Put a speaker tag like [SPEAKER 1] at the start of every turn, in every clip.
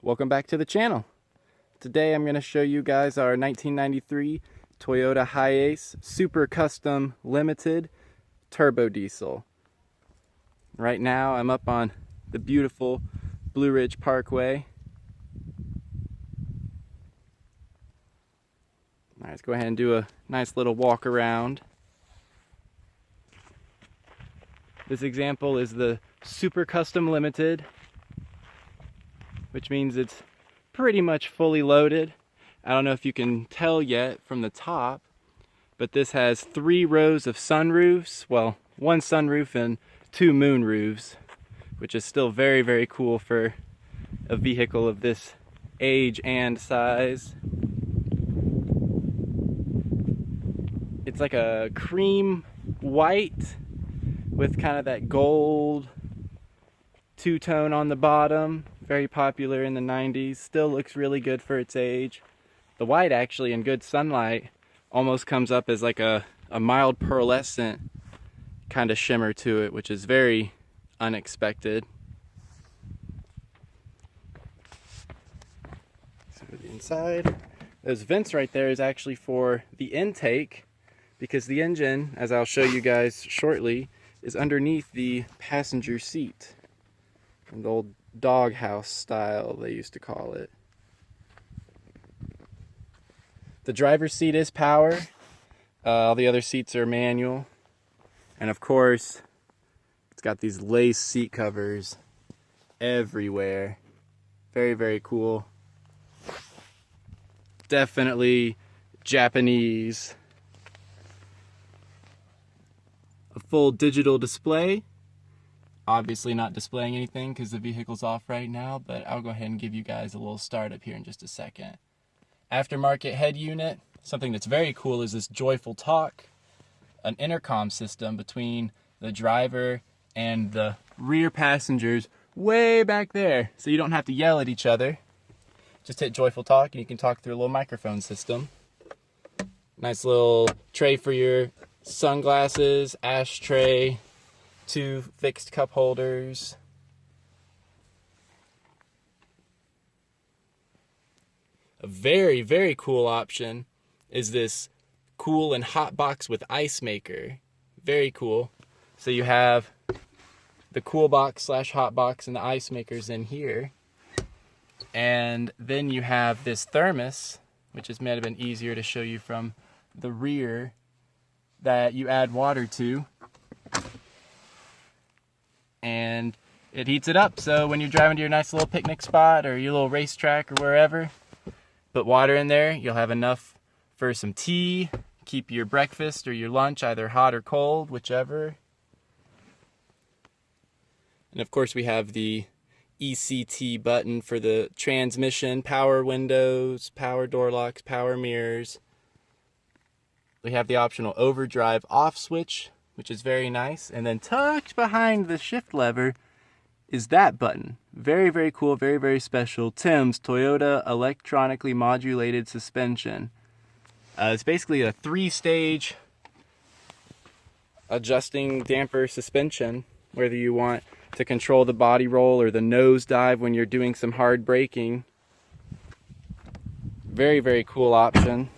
[SPEAKER 1] Welcome back to the channel. Today I'm going to show you guys our 1993 Toyota HiAce Super Custom Limited Turbo Diesel. Right now I'm up on the beautiful Blue Ridge Parkway. All right, let's go ahead and do a nice little walk around. This example is the Super Custom Limited, which means it's pretty much fully loaded. I don't know if you can tell yet from the top, but this has 3 rows of sunroofs. Well, 1 sunroof and 2 moon roofs, which is still very, very cool for a vehicle of this age and size. It's like a cream white with kind of that gold two-tone on the bottom. Very popular in the 90s. Still looks really good for its age. The white actually in good sunlight almost comes up as like a mild pearlescent kind of shimmer to it, which is very unexpected. So the inside, those vents right there is actually for the intake, because the engine, as I'll show you guys shortly, is underneath the passenger seat. The old doghouse style, they used to call it. The driver's seat is power. All the other seats are manual. And of course, it's got these lace seat covers everywhere. Very, very cool. Definitely Japanese. A full digital display. Obviously not displaying anything because the vehicle's off right now, but I'll go ahead and give you guys a little startup here in just a second. Aftermarket head unit. Something that's very cool is this joyful talk. An intercom system between the driver and the rear passengers way back there, so you don't have to yell at each other. Just hit joyful talk and you can talk through a little microphone system. Nice little tray for your sunglasses, ashtray, 2 fixed cup holders. A very, very cool option is this cool and hot box with ice maker. Very cool. So you have the cool box / hot box and the ice makers in here. And then you have this thermos, which is might have been easier to show you from the rear, that you add water to. And it heats it up, so when you're driving to your nice little picnic spot or your little racetrack or wherever, put water in there. You'll have enough for some tea, keep your breakfast or your lunch either hot or cold, whichever. And of course we have the ECT button for the transmission, power windows, power door locks, power mirrors. We have the optional overdrive off switch, which is very nice. And then tucked behind the shift lever is that button. Very, very cool, very, very special. TEMS, Toyota Electronically Modulated Suspension. It's basically a 3-stage adjusting damper suspension, whether you want to control the body roll or the nose dive when you're doing some hard braking. Very, very cool option.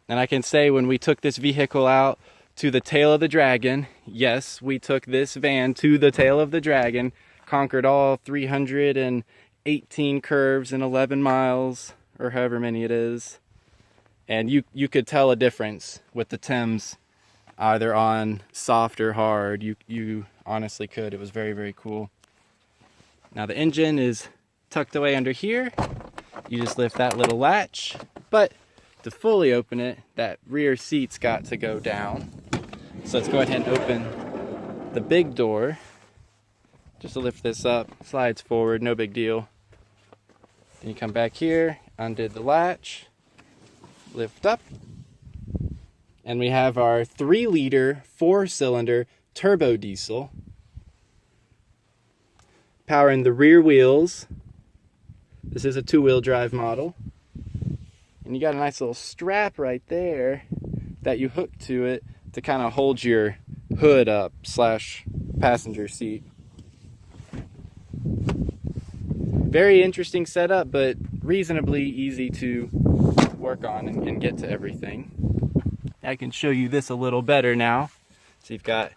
[SPEAKER 1] And I can say when we took this vehicle out to the tail of the dragon, yes, we took this van to the tail of the dragon, conquered all 318 curves in 11 miles, or however many it is. And you could tell a difference with the TEMS, either on soft or hard. You honestly could. It was very, very cool. Now the engine is tucked away under here. You just lift that little latch, but to fully open it, that rear seat's got to go down. So let's go ahead and open the big door. Just to lift this up, slides forward, no big deal. Then you come back here, undid the latch, lift up, and we have our 3-liter 4-cylinder turbo diesel. Powering the rear wheels. This is a 2-wheel drive model. And you got a nice little strap right there that you hook to it to kind of hold your hood up / passenger seat. Very interesting setup, but reasonably easy to work on and get to everything. I can show you this a little better now. So you've got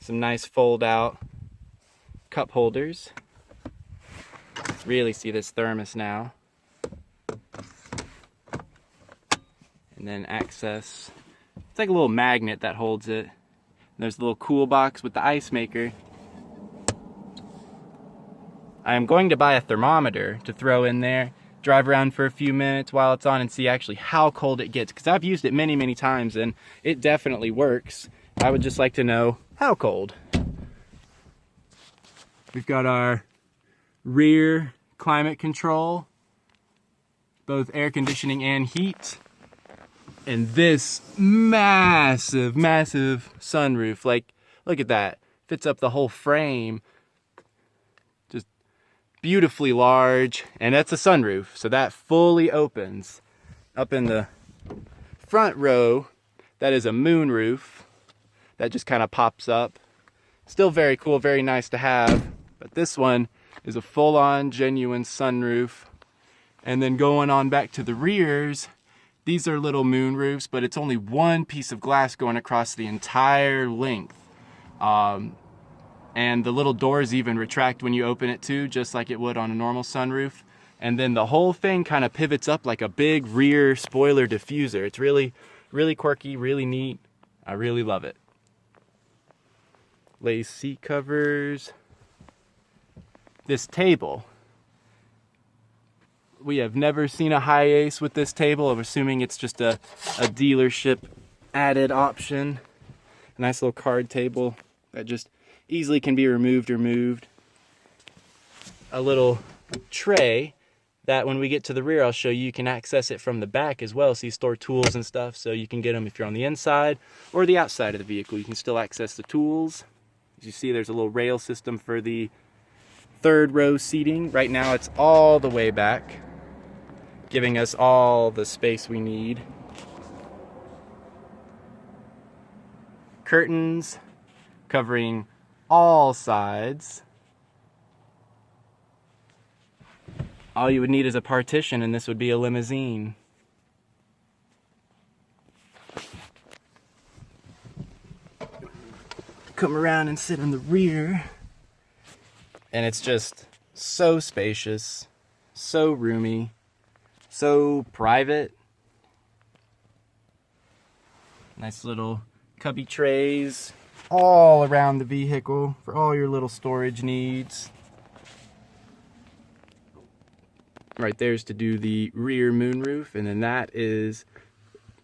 [SPEAKER 1] some nice fold out cup holders. Really see this thermos now. And then access, it's like a little magnet that holds it. And there's a little cool box with the ice maker. I am going to buy a thermometer to throw in there, drive around for a few minutes while it's on and see actually how cold it gets, because I've used it many, many times and it definitely works. I would just like to know how cold. We've got our rear climate control, both air conditioning and heat. And this massive, massive sunroof, like, look at that, fits up the whole frame. Just beautifully large, and that's a sunroof, so that fully opens. Up in the front row, that is a moonroof that just kind of pops up. Still very cool, very nice to have, but this one is a full-on genuine sunroof. And then going on back to the rears, these are little moonroofs, but it's only one piece of glass going across the entire length. And the little doors even retract when you open it too, just like it would on a normal sunroof. And then the whole thing kind of pivots up like a big rear spoiler diffuser. It's really, really quirky, really neat. I really love it. Lace seat covers. This table. We have never seen a HiAce with this table. I'm assuming it's just a dealership added option. A nice little card table that just easily can be removed or moved. A little tray that when we get to the rear, I'll show you, you can access it from the back as well. So you store tools and stuff, so you can get them if you're on the inside or the outside of the vehicle. You can still access the tools. As you see, there's a little rail system for the third row seating. Right now it's all the way back, giving us all the space we need. Curtains covering all sides. All you would need is a partition, and this would be a limousine. Come around and sit in the rear, and it's just so spacious, so roomy, so private. Nice little cubby trays all around the vehicle for all your little storage needs. Right there's to do the rear moonroof, and then that is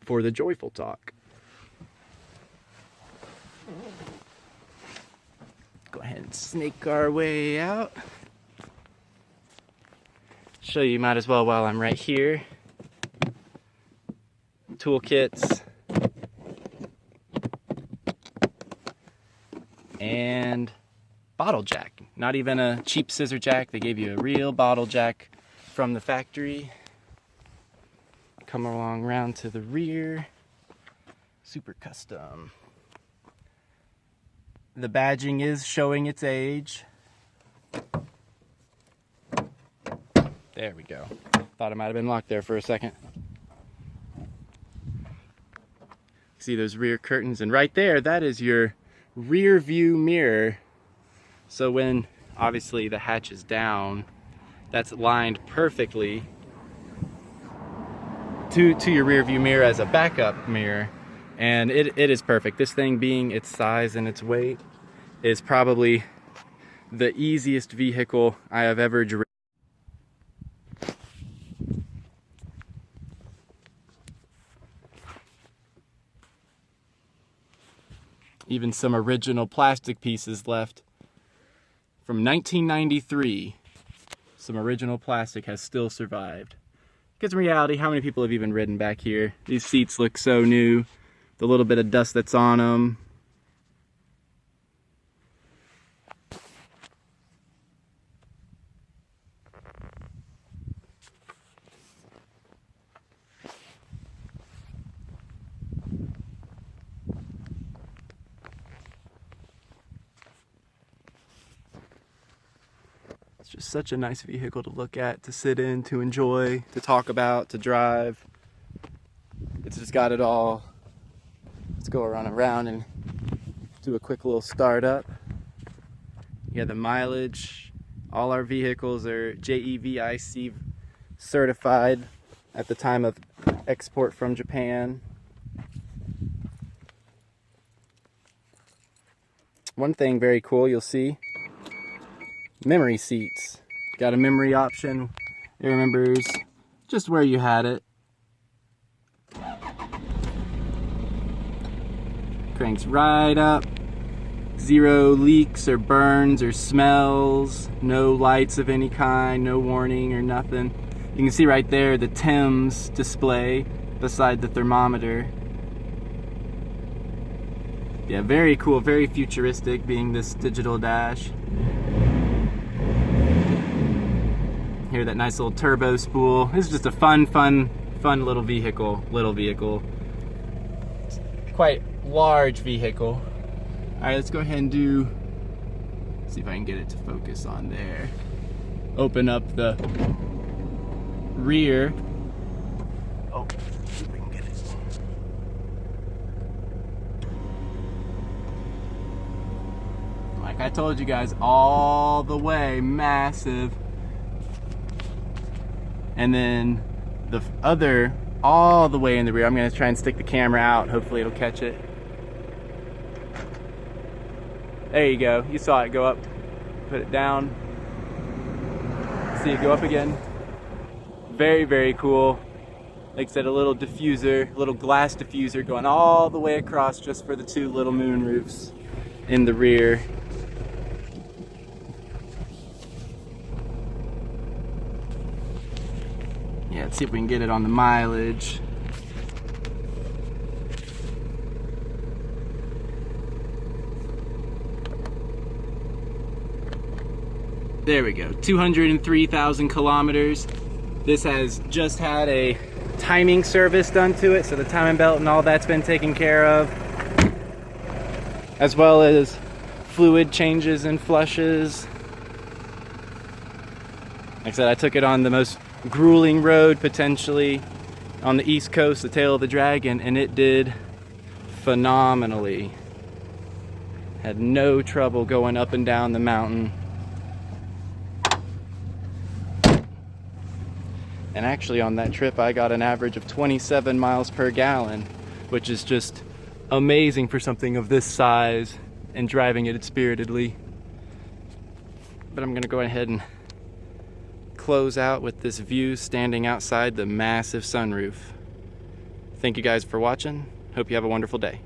[SPEAKER 1] for the joyful talk. Go ahead and snake our way out. Show you, might as well while I'm right here. Toolkits. And bottle jack. Not even a cheap scissor jack. They gave you a real bottle jack from the factory. Come along around to the rear. Super custom. The badging is showing its age. There we go. Thought it might have been locked there for a second. See those rear curtains, and right there, that is your rear view mirror. So when obviously the hatch is down, that's lined perfectly to your rear view mirror as a backup mirror, and it is perfect. This thing, being its size and its weight, is probably the easiest vehicle I have ever driven. Even some original plastic pieces left from 1993. Some original plastic has still survived. Because in reality, how many people have even ridden back here? These seats look so new. The little bit of dust that's on them. It's just such a nice vehicle to look at, to sit in, to enjoy, to talk about, to drive. It's just got it all. Let's go around and do a quick little startup. Yeah, the mileage. All our vehicles are JEVIC certified at the time of export from Japan. One thing very cool you'll see, memory seats. Got a memory option. It remembers just where you had it. Cranks right up. Zero leaks or burns or smells. No lights of any kind, no warning or nothing. You can see right there the TEMS display beside the thermometer. Yeah, very cool, very futuristic being this digital dash. Here, that nice little turbo spool. This is just a fun little vehicle. Quite large vehicle. All right, let's go ahead and see if I can get it to focus on there. Open up the rear. Oh, see if we can get it. Like I told you guys, all the way, massive. And then the other, all the way in the rear. I'm gonna try and stick the camera out. Hopefully it'll catch it. There you go. You saw it go up. Put it down. See it go up again. Very, very cool. Like I said, a little diffuser, little glass diffuser going all the way across just for the two little moon roofs in the rear. Yeah, let's see if we can get it on the mileage. There we go, 203,000 kilometers. This has just had a timing service done to it, so the timing belt and all that's been taken care of, as well as fluid changes and flushes. Like I said, I took it on the most grueling road potentially on the East Coast, the Tail of the Dragon, and it did phenomenally. Had no trouble going up and down the mountain. And actually on that trip I got an average of 27 miles per gallon, which is just amazing for something of this size and driving it spiritedly. But I'm gonna go ahead and close out with this view standing outside the massive sunroof. Thank you guys for watching. Hope you have a wonderful day.